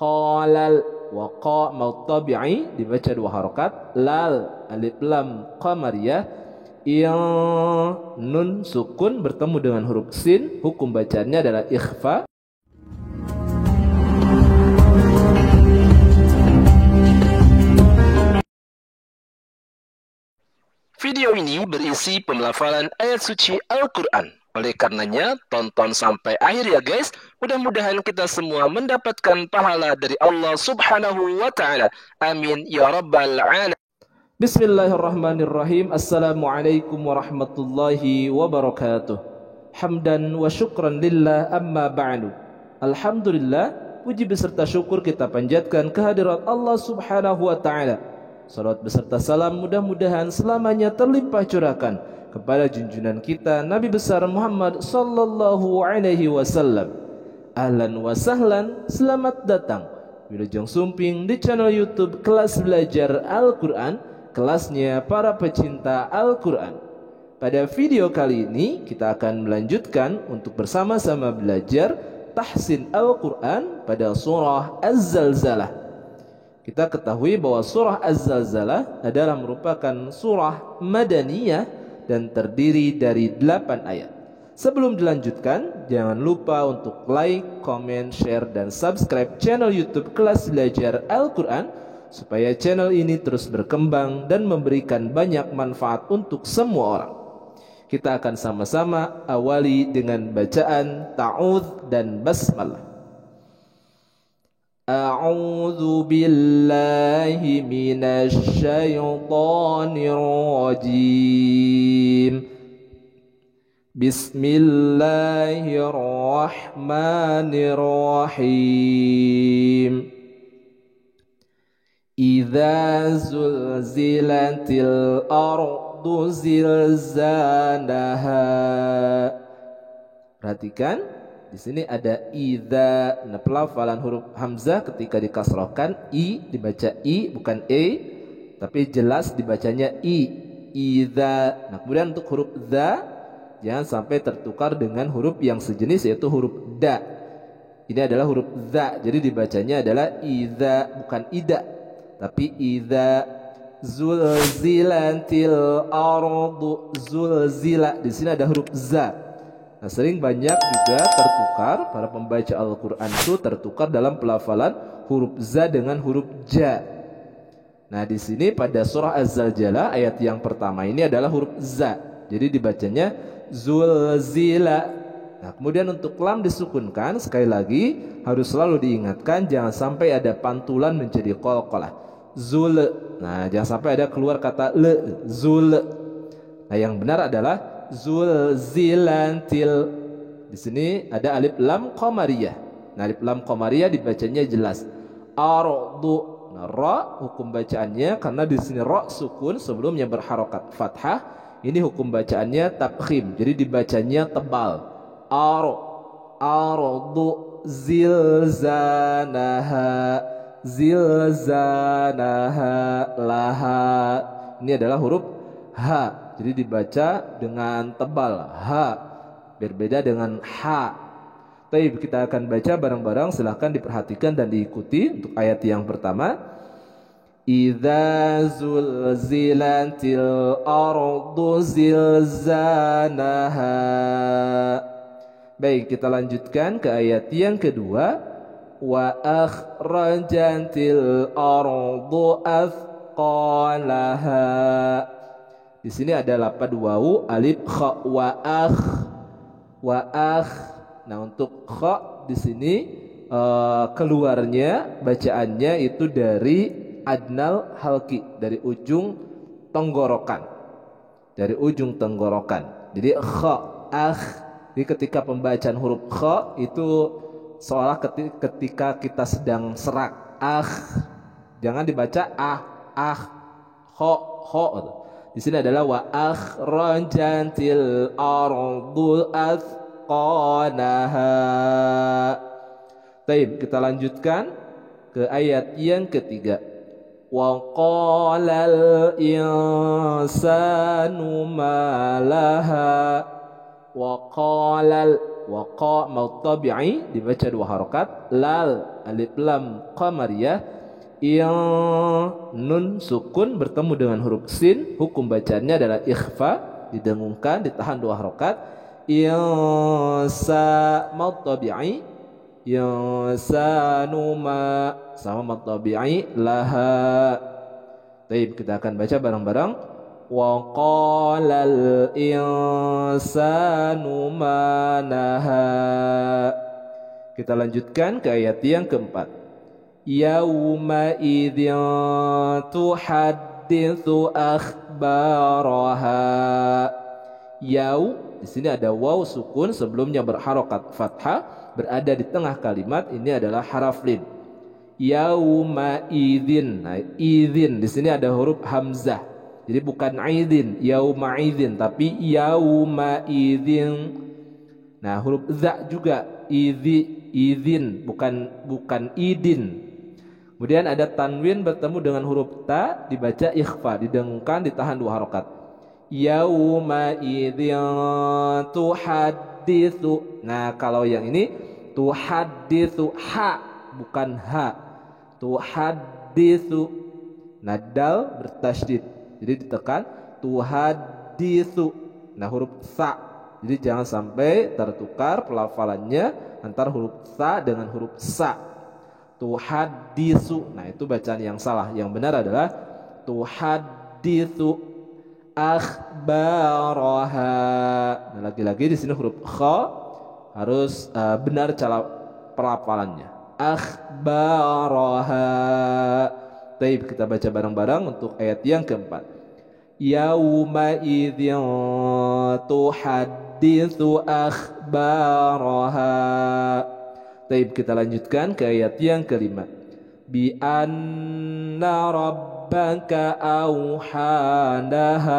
qalal. Wa qa maut tabi'i dibaca 2 harakat. Lal alif lam qamariyah. Yang nun sukun bertemu dengan huruf sin, hukum bacaannya adalah ikhfa. Video ini berisi pelafalan ayat suci Al-Quran. Oleh karenanya, tonton sampai akhir ya guys. Mudah-mudahan kita semua mendapatkan pahala dari Allah Subhanahu wa Ta'ala. Amin ya Rabbal Alamin. Bismillahirrahmanirrahim. Assalamualaikum warahmatullahi wabarakatuh. Hamdan wa syukran lillah amma ba'du. Alhamdulillah, puji beserta syukur kita panjatkan kehadirat Allah Subhanahu wa Ta'ala. Salawat beserta salam mudah-mudahan selamanya terlimpah curahkan kepada junjungan kita Nabi besar Muhammad sallallahu alaihi wasallam. Ahlan wa sahlan, selamat datang Wilujeng Sumping di channel YouTube Kelas Belajar Al-Quran, kelasnya para pecinta Al-Quran. Pada video kali ini kita akan melanjutkan untuk bersama-sama belajar tahsin Al-Quran pada surah Az-Zalzalah. Kita ketahui bahwa surah Az-Zalzalah adalah merupakan surah Madaniyah dan terdiri dari 8 ayat. Sebelum dilanjutkan, jangan lupa untuk like, comment, share, dan subscribe channel YouTube Kelas Belajar Al-Quran supaya channel ini terus berkembang dan memberikan banyak manfaat untuk semua orang. Kita akan sama-sama awali dengan bacaan ta'udz dan basmalah. A'udzu billahi minasy syaithanir rajim. Bismillahirrahmanirrahim. Idza zulzilatil ardu zilzalaha. Perhatikan, di sini ada idza. Nah, pelafalan huruf hamzah ketika dikasrahkan i dibaca i bukan e, tapi jelas dibacanya i. Idza. Nah, kemudian untuk huruf za jangan sampai tertukar dengan huruf yang sejenis yaitu huruf da. Ini adalah huruf za, jadi dibacanya adalah idza bukan ida, tapi idza zulzilatil ardu zulzila. Di sini ada huruf za. Nah, sering banyak juga tertukar, para pembaca Al-Quran itu tertukar dalam pelafalan huruf za dengan huruf ja. Nah, di sini pada surah Az-Zalzalah ayat yang pertama ini adalah huruf za, jadi dibacanya zulzila. Nah, kemudian untuk lam disukunkan, sekali lagi harus selalu diingatkan jangan sampai ada pantulan menjadi qalqalah. Zul. Nah, jangan sampai ada keluar kata le, zul. Nah, yang benar adalah zulzilatil. Di sini ada alif lam qamariyah. Nah, alif lam qamariyah dibacanya jelas. Ardu. Nah, ra hukum bacaannya karena di sini ra sukun sebelumnya berharokat fathah. Ini hukum bacaannya tafkhim. Jadi dibacanya tebal. Ardu zilzanaha. Zilzanaha laha. Ini adalah huruf ha. Jadi dibaca dengan tebal ha, berbeda dengan ha. Baik, kita akan baca bareng-bareng, silahkan diperhatikan dan diikuti. Untuk ayat yang pertama, idza zulzilatil ardu zilzanaha. Baik, kita lanjutkan ke ayat yang kedua, wa akhrajatil ardu athqalaha. Di sini ada lapad wawu, alif, kha, wa akh. Nah, untuk kha di sini keluarnya bacaannya itu dari adnal halki, dari ujung tenggorokan. Jadi kha, akh. Jadi ketika pembacaan huruf kha itu seolah ketika kita sedang serak. Jangan dibaca kha. Di sini adalah wa akhrajatil ardu athqalaha. Baik, kita lanjutkan ke ayat yang ketiga. Wa qalal insanu ma laha. Wa qalal. wa qa maut tabi'i dibaca 2 harakat. Lal alif lam qamariyah yang nun sukun bertemu dengan huruf sin, hukum bacanya adalah ikhfa, didengungkan, ditahan 2 harakat. Insa maut tabi'i, insanu ma sama maut tabi'i laha. Baik, kita akan baca bareng-bareng. Wa qalal insanu ma laha. Kita lanjutkan ke ayat yang keempat. Yauma idzin tuhadditsu akhbaraha. Yau di sini ada waw sukun sebelumnya berharokat fathah, berada di tengah kalimat, ini adalah haraf lin. Yauma idzin. Nah, idzin di sini ada huruf hamzah. Jadi bukan aidin, yauma idzin, tapi yauma idzin. Nah, huruf za juga idzin, bukan idin. Kemudian ada tanwin bertemu dengan huruf ta, dibaca ikhfa, didengungkan, ditahan 2 harakat. Yauma idzin tuhadditsu. Nah, kalau yang ini tuhadditsu, ha bukan ha. Tuhadditsu. Nah, dal bertasydid. Jadi ditekan tuhadditsu. Nah, huruf sa. Jadi jangan sampai tertukar pelafalannya antara huruf sa dengan huruf sa. Tuhaddisu. Nah, itu bacaan yang salah. Yang benar adalah tuhaddisu akhbaraha. Nah, lagi-lagi di sini huruf kha harus benar cara pelafalannya. Akhbaraha. Baik, kita baca bareng-bareng untuk ayat yang keempat. Yauma idzin tuhadditsu akhbaraha. Baik, kita lanjutkan ke ayat yang kelima. Bi anna rabbaka auhalaha.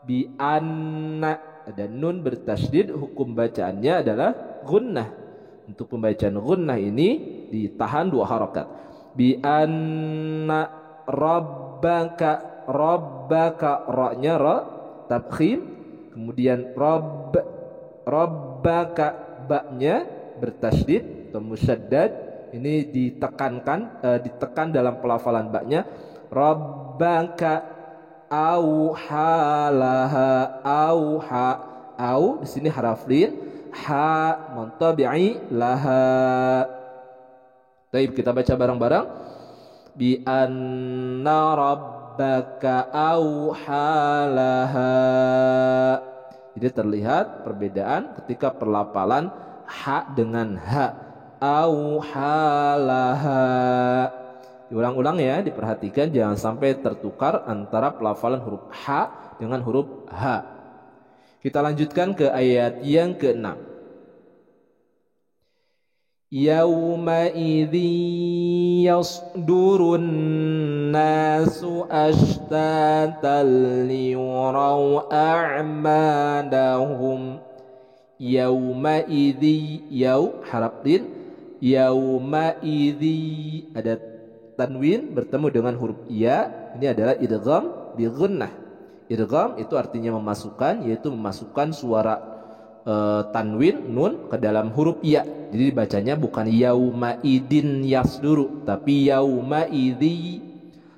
Bi anna, ada nun bertasydid, hukum bacaannya adalah gunnah. Untuk pembacaan gunnah ini ditahan 2 harakat. Bi anna rabbaka, rabbaka ra-nya ra tabkhim, kemudian rabbaka ba-nya bertasydid atau musyaddad, ini ditekan dalam pelafalan ba-nya. Rabbaka auhalaha. Auha, au di sini haraf lin, ha muntabi'i laha. Baik, kita baca bareng-bareng. Bi anna rabbaka auhalaha. Jadi terlihat perbedaan ketika pelafalan ha dengan ha. Auhalaha. Diulang-ulang ya, diperhatikan jangan sampai tertukar antara pelafalan huruf ha dengan huruf ha. Kita lanjutkan ke ayat yang ke-6. Yauma idzi yasdurun nasu ashtatan liyuraw a'malahum. Yauma idzi, yau haraf lin, yauma idzi ada tanwin bertemu dengan huruf ya. Ini adalah idgham bi gunnah. Idgham itu artinya memasukkan, yaitu memasukkan suara tanwin nun ke dalam huruf ya. Jadi dibacanya bukan yauma idin yasduru, tapi yauma idzi.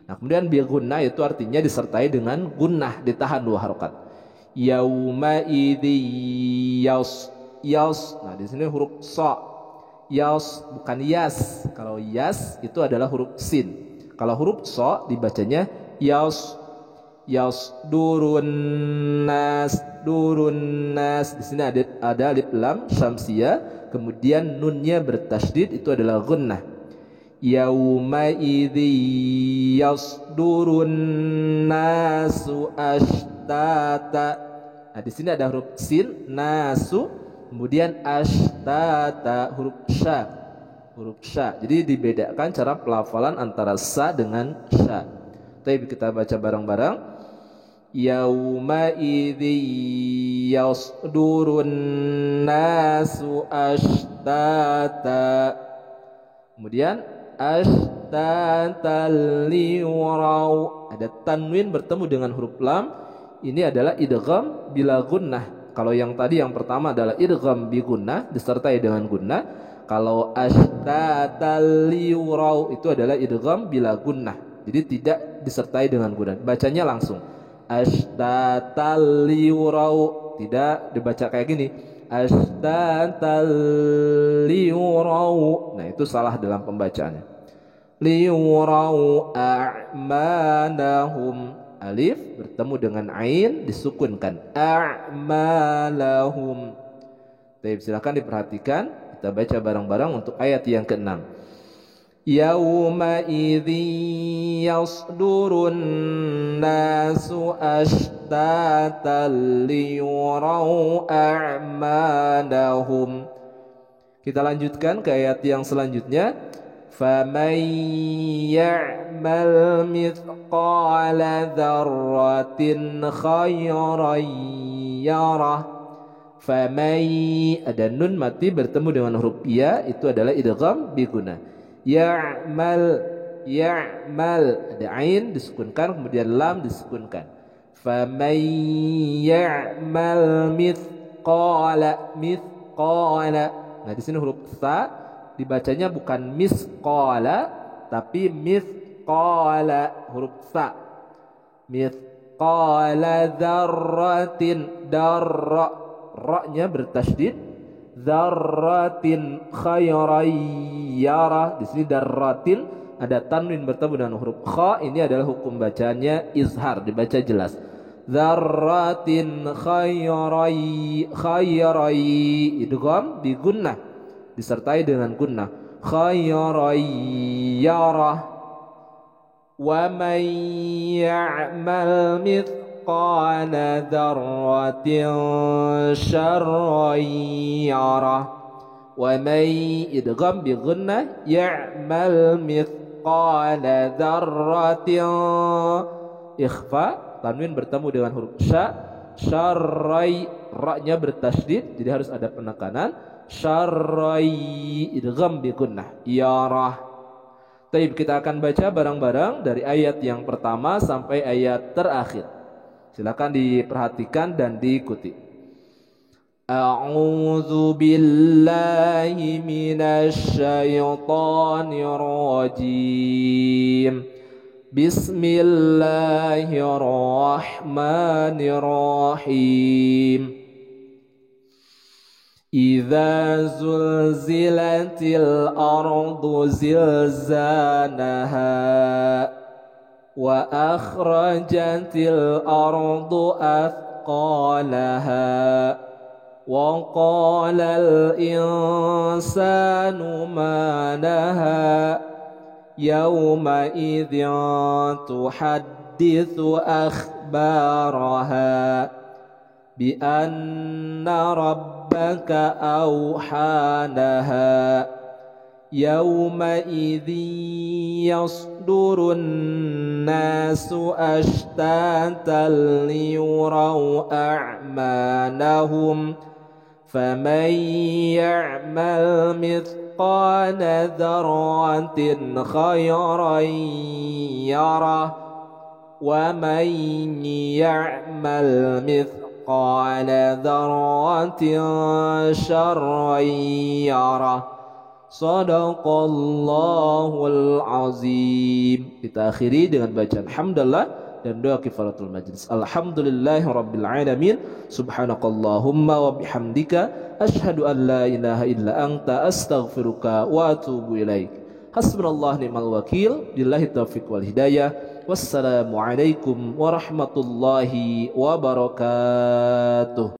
Nah, kemudian bi gunnah itu artinya disertai dengan gunnah, ditahan 2 harakat. Yauma idzi yas. Nah, di sini huruf sa. Yas bukan yas. Kalau yas itu adalah huruf sin. Kalau huruf sa dibacanya yas. Durun nas. Di sini ada alif lam syamsiyah, kemudian nunnya bertasydid, itu adalah gunnah. Yauma idzi yasdurun nasu ashtata. Nah, di sini ada huruf sin, nasu, kemudian ashtata, huruf sya. Jadi dibedakan cara pelafalan antara sa dengan sya. Tapi kita baca bareng-bareng. Yauma idzi yasdurun nasu ashtata. Kemudian ashtata liwaraw. Ada tanwin bertemu dengan huruf lam. Ini adalah idgham bila gunnah. Kalau yang tadi yang pertama adalah idgham bi gunnah disertai dengan gunnah. Kalau ashtatal liurau itu adalah idgham bila gunnah. Jadi tidak disertai dengan gunnah. Bacanya langsung. Ashtatal liurau, tidak dibaca kayak gini. Ashtatal liurau. Nah, itu salah dalam pembacaannya. Liurau a'malahum. Alif bertemu dengan ain disukunkan. A'malahum. Baik, silakan diperhatikan. Kita baca bareng-bareng untuk ayat yang ke-6. Yauma idzi yasdurun nasu ashtatan liyurau a'malahum. Kita lanjutkan ke ayat yang selanjutnya. فَمَنْ يَعْمَلْ مِثْقَالَ ذَرَّةٍ خَيْرًا يَرَهُ. فَمَنْ, ada nun mati bertemu dengan huruf ya, itu adalah idgham bi gunnah. Ya'mal, ya'mal, ada ain disukunkan, kemudian lam disukunkan. فَمَنْ يَعْمَلْ مِثْقَالَ, mithqala. Nah, di sini huruf sa dibacanya bukan misqala tapi mithqala, huruf sa. Mithqala dzarratin, darra, ra-nya bertasydid. Dzarratin khairan yara. Di sini darratin ada tanwin bertemu dengan huruf kha, ini adalah hukum bacanya izhar, dibaca jelas. Dzarratin khairan, khairan idgham bi gunnah disertai dengan gunnah. Khairan yarah. Wa man ya'mal mithqala dzarratin syarran yarah. Wa man, idgham bi gunnah, ya'mal mithqala dzarratin ikhfa, tanwin bertemu dengan huruf sya. Syarrai, ra-nya bertasydid, jadi harus ada penekanan. Syarrai idgham bi gunnah yarah. Taib, kita akan baca bareng-bareng dari ayat yang pertama sampai ayat terakhir. Silakan diperhatikan dan diikuti. A'udzu billahi minasy syaithanir rajim. Bismillahirrahmanirrahim. إذا زلزلت الأرض زلزالها وأخرجت الأرض أثقالها وقال الإنسان ما لها يومئذ تحدث أخبارها بأن ربك أوحى لها يومئذ يصدر الناس أشتاتا ليروا أعمالهم فمن يعمل مثقال ذرة خيرا يره ومن يعمل مثقال ذرة شرا يره. Sadaqallahul azim. Kita akhiri dengan bacaan hamdalah dan doa kifaratul majlis. Alhamdulillahirabbil alamin. Subhanakallahumma wa bihamdika asyhadu an la ilaha illa anta astaghfiruka wa atubu ilaik. Hasbunallahu ni'mal wakil. Billahi taufiq wal hidayah. Wassalamualaikum warahmatullahi wabarakatuh.